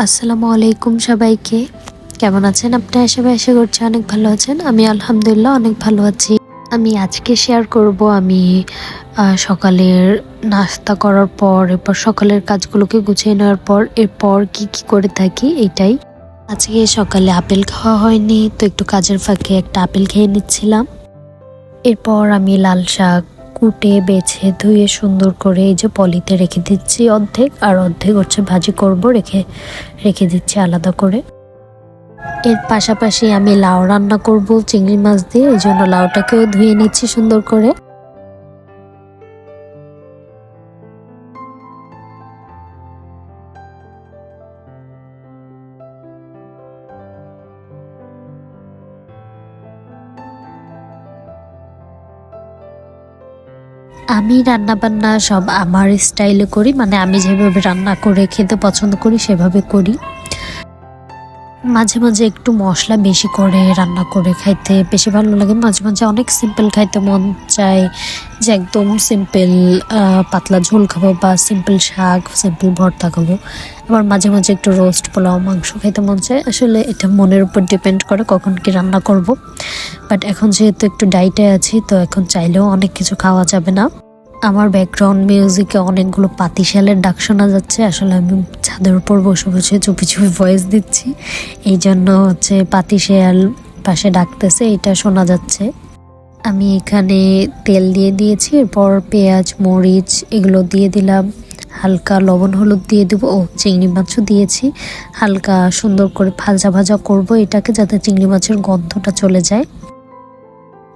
আসসালামু আলাইকুম সবাইকে। কেমন আছেন আপনি? আশা করছি অনেক ভালো আছেন। আমি আলহামদুলিল্লাহ অনেক ভালো আছি। আমি আজকে শেয়ার করব আমি সকালের নাস্তা করার পর এরপর সকালের কাজগুলোকে গুছিয়ে নেওয়ার পর এরপর কি করে থাকি এইটাই। আজকে সকালে আপেল খাওয়া হয়নি, তো একটু কাজের ফাঁকে একটা আপেল খেয়ে নিচ্ছিলাম। এরপর আমি লাল শাক কুটে বেছে ধুয়ে সুন্দর করে এই যে পলিতে রেখে দিচ্ছি অর্ধেক, আর অর্ধেক হচ্ছে ভাজি করব, রেখে রেখে দিচ্ছি আলাদা করে। এর পাশাপাশি আমি লাউ রান্না করব চিংড়ি মাছ দিয়ে, এই জন্য লাউটাকেও ধুয়ে নিচ্ছি সুন্দর করে। আমি রান্না বান্না সব আমার স্টাইলে করি, মানে আমি যেভাবে রান্না করে খেতে পছন্দ করি সেভাবে করি। মাঝে মাঝে একটু মশলা বেশি করে রান্না করে খাইতে বেশি ভালো লাগে। মাঝে মাঝে অনেক সিম্পল খাইতে মন চায়, যে একদম সিম্পল পাতলা ঝোল খাবো বা সিম্পল শাক সিম্পল ভর্তা খাবো। আবার মাঝে মাঝে একটু রোস্ট পোলাও মাংস খাইতে মন চায়। আসলে এটা মনের উপর ডিপেন্ড করে কখন কি রান্না করব। বাট এখন যেহেতু একটু ডাইটে আছি, তো এখন চাইলেও অনেক কিছু খাওয়া যাবে না। আমার ব্যাকগ্রাউন্ড মিউজিকে অনেকগুলো পাতিশালের ডাক শোনা যাচ্ছে। আসলে আমি ছাদের উপর বসে বসে চুপি চুপি ভয়েস দিচ্ছি, এই জন্য হচ্ছে পাতিশাল পাশে ডাকতেছে, এটা শোনা যাচ্ছে। আমি এখানে তেল দিয়ে দিয়েছি, এরপর পেঁয়াজ মরিচ এগুলো দিয়ে দিলাম, হালকা লবণ হলুদ দিয়ে দেবো। চিংড়ি মাছও দিয়েছি, হালকা সুন্দর করে ভাজা ভাজা করব এটাকে, যাতে চিংড়ি মাছের গন্ধটা চলে যায়।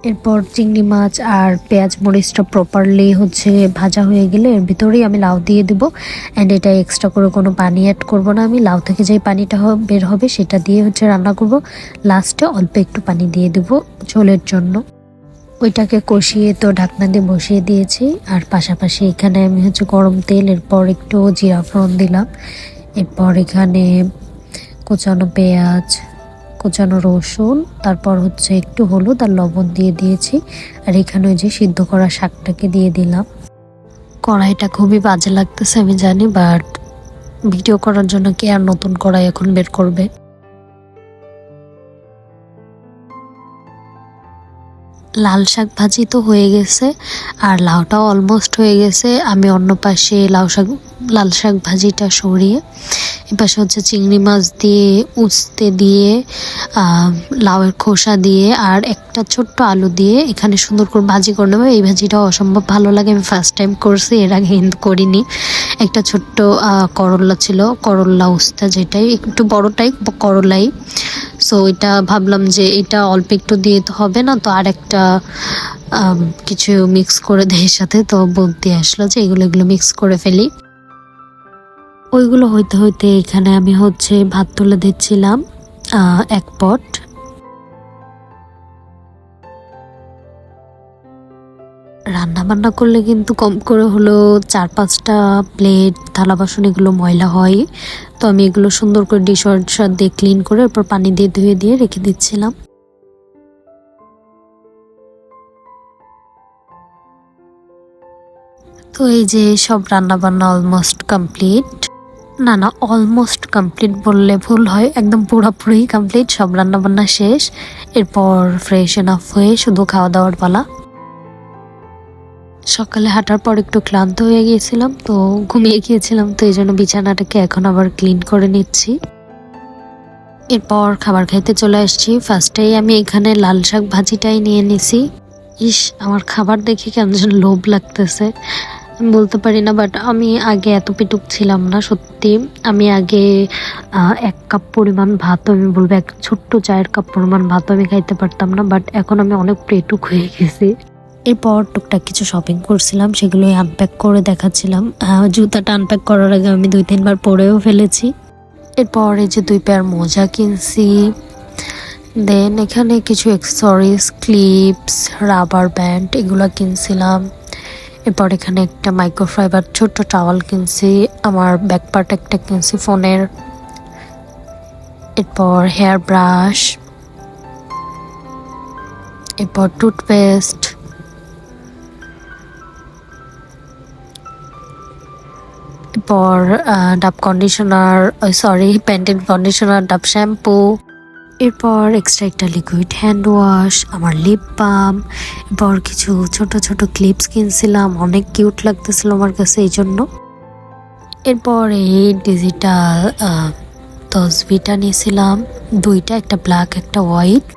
এরপর চিংড়ি মাছ আর পেঁয়াজ মরিচটা প্রপারলি হচ্ছে ভাজা হয়ে গেলে এর ভিতরেই আমি লাউ দিয়ে দিব। অ্যান্ড এটা এক্সট্রা করে কোনো পানি অ্যাড করব না, আমি লাউ থেকে যেই পানিটা বের হবে সেটা দিয়ে হচ্ছে রান্না করব। লাস্টে অল্প একটু পানি দিয়ে দেব ঝোলের জন্য। ওইটাকে কষিয়ে তো ঢাকনা দিয়ে বসিয়ে দিয়েছি। আর পাশাপাশি এখানে আমি হচ্ছে গরম তেল, এরপর একটু জিরা ফোড়ন দিলাম, এরপর এখানে কোচানো পেঁয়াজ কোচানো রসুন, তারপর হচ্ছে একটু হলুদ আর লবণ দিয়ে দিয়েছি। আর এখানে ওই যে সিদ্ধ করা শাকটাকে দিয়ে দিলাম। কড়াইটা খুবই বাজে লাগতেছে আমি জানি, বাট ভিডিও করার জন্য কে আর নতুন কড়াই এখন বের করবে। লাল শাক ভাজি তো হয়ে গেছে, আর লাউটাও অলমোস্ট হয়ে গেছে। আমি অন্য পাশে লাল শাক ভাজিটা সরিয়ে এপাশে হচ্ছে চিংড়ি মাছ দিয়ে উস্তে দিয়ে লাউয়ের খোসা দিয়ে আর একটা ছোট্ট আলু দিয়ে এখানে সুন্দর করে ভাজি করে নেবো। এই ভাজিটা অসম্ভব ভালো লাগে, আমি ফার্স্ট টাইম করছি, এর আগে কিন্তু করিনি। একটা ছোট্ট করল্লা ছিল, করল্লা উস্তা, যেটাই একটু বড়টাই করলাই। সো এটা ভাবলাম যে এটা অল্প একটু দিয়ে তো হবে না, তো আর একটা কিছু মিক্স করে দেয় সাথে, তো বুদ্ধি আসলো যে এগুলো মিক্স করে ফেলি। ওইগুলো হইতে হইতে এখানে আমি হচ্ছে ভাত তুলে দিচ্ছিলাম এক পট। রান্না বান্না করলে কিন্তু কম করে হলো 4-5টা প্লেট থালা বাসন এগুলো ময়লা হয়, তো আমি এগুলো সুন্দর করে ডিশওয়াশার দিয়ে ক্লিন করে এরপর পানি দিয়ে ধুয়ে দিয়ে রেখে দিচ্ছিলাম। তো এই যে সব রান্না বান্না অলমোস্ট কমপ্লিট। না অলমোস্ট কমপ্লিট বললে ভুল হয়, একদম পুরোপুরি কমপ্লিট, সব রান্না বান্না শেষ। এরপর ফ্রেশ এনাফ হয়ে শুধু খাওয়া দাওয়ার পালা। সকালে হাঁটার পর একটু ক্লান্ত হয়ে গিয়েছিলাম, তো ঘুমিয়ে গিয়েছিলাম, তো এই জন্য বিছানাটাকে এখন আবার ক্লিন করে নিচ্ছি। এরপর খাবার খাইতে চলে আসছি। ফার্স্টেই আমি এখানে লাল শাক ভাজিটাই নিয়ে নিছি। আমার খাবার দেখে কেমন যেন লোভ লাগতেছে, আমি বলতে পারি না, বাট আমি আগে এত পেটুক ছিলাম না সত্যি। আমি আগে 1 কাপ পরিমাণ ভাত, আমি বলবো এক ছোট্ট চায়ের কাপ পরিমাণ ভাত আমি খাইতে পারতাম না, বাট এখন আমি অনেক পেটুক হয়ে গেছি। এরপর টুকটাক কিছু শপিং করছিলাম, সেগুলোই আনপ্যাক করে দেখাচ্ছিলাম। জুতাটা আনপ্যাক করার আগে আমি 2-3 বার পরেও ফেলেছি। এরপর এই যে 2 পেয়ার মোজা কিনছি। দেন এখানে কিছু অ্যাক্সেসরিজ, ক্লিপস, রাবার ব্যান্ড এগুলো কিনছিলাম। এরপর এখানে একটা মাইক্রোফাইবার ছোট্ট টাওয়াল কিনছি, আমার ব্যাক পার্ট একটা কিনছি ফোনের। এরপর হেয়ার ব্রাশ, এরপর টুথপেস্ট, এরপর ডাব কন্ডিশনার, সরি প্যান্টিন কন্ডিশনার, ডাব শ্যাম্পু, এরপর এক্সট্রা একটা লিকুইড হ্যান্ড ওয়াশ, আমার লিপ বাম, এরপর কিছু ছোট ছোট ক্লিপস কিনছিলাম, অনেক কিউট লাগতেছিল আমার কাছে এই জন্য। এরপর এই ডিজিটাল তসবিটা নিয়েছিলাম, দুইটা, একটা ব্ল্যাক একটা হোয়াইট।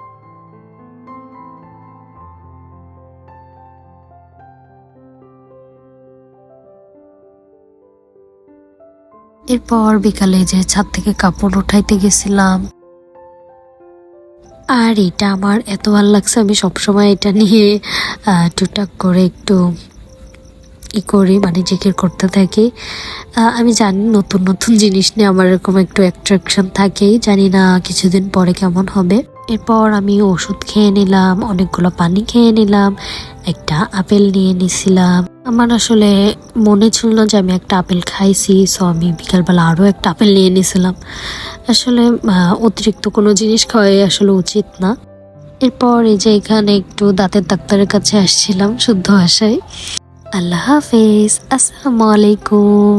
এরপর বিকালে যে ছাদ থেকে কাপড় উঠাইতে গেছিলাম, আর এটা আমার এত ভালো লাগছে, আমি সবসময় এটা নিয়ে টুকটাক করে একটু করি, মানে জিকির করতে থাকি। আমি জানি নতুন নতুন জিনিস নিয়ে আমার এরকম একটু অ্যাট্রাকশন থাকেই, জানি না কিছুদিন পরে কেমন হবে। এরপর আমি ওষুধ খেয়ে নিলাম, অনেকগুলো পানি খেয়ে নিলাম, একটা আপেল নিয়ে নিছিলাম। আমার আসলে মনে ছিল না যে আমি একটা আপেল খাইছি, সো আমি বিকালবেলা আরও একটা আপেল নিয়ে নিছিলাম। আসলে অতিরিক্ত কোনো জিনিস খাওয়াই আসলে উচিত না। এরপর এই যে এখানে একটু দাঁতের ডাক্তারের কাছে আসছিলাম শুদ্ধ ভাষায়। আল্লাহ হাফেজ, আসসালামু আলাইকুম।